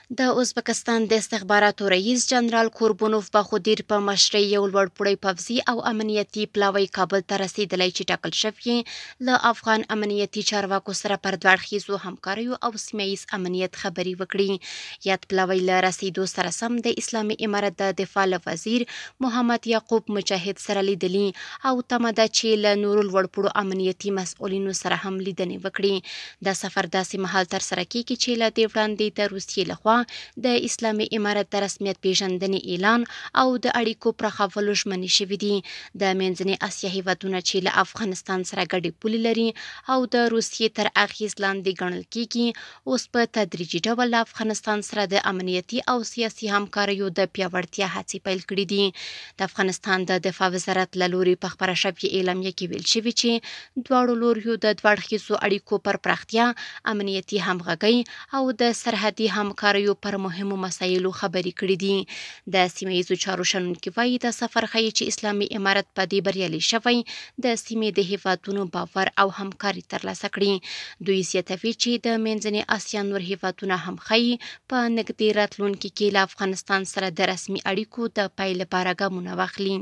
د ازبکستان د استخباراتو رئیس جنرال کوربونوف باخودیر په مشرۍ یو لوړپوړی پوځي او امنیتي پلاوی کابل ته رسیدلی چې ټاکل شوی له افغان امنیتي چارواکو سره پر دوه اړخیزو همکاریو او سیمه ییز امنیت خبرې وکړي. یاد پلاوی له رسیدو سره سم د اسلامي امارت د دفاع له وزیر محمد یعقوب مجاهد سره لیدلي او تمه ده چې له نورو لوړپوړو امنیتي مسؤلینو سره هم لیدنې وکړي. دا سفر داسې مهال ترسره کیږي چې له دې وړاندې د روسیې لخوا د اسلامي امارت د رسمیت پیژندنې اعلان او د اړیکو پراخولو ژمنې شوي دي. د منځنۍ اسیا هیوادونه چې له افغانستان سره ګډې پولې لري او د روسیې تر اغیز لاندې ګڼل کیږي، اوس په تدریجي ډول له افغانستان سره د امنیتي او سیاسي همکاریو د پیاوړتیا هڅې پیل کړي دي. د افغانستان د دفاع وزارت له لوري په خپره شوې اعلامیه کې ویل شوي چې دواړو لوریو د دوه اړخیزو اړیکو پر پراختیا، امنیتي همغږۍ او د سرحدي همکاریو پر مهمو مسایلو خبرې کړې دي. د سیمه ییزو چارو شنونکي وایي دا سفر ښیي چې اسلامي امارت په دې بریالی شوی د سیمې د هیوادونو باور او همکاري ترلاسه کړي. دوی زیاتوي چې د منځنۍ اسیا نور هیوادونه هم ښیي په نږدې راتلونکي کې له افغانستان سره د رسمي اړیکو د پیل لپاره ګامونه واخلي.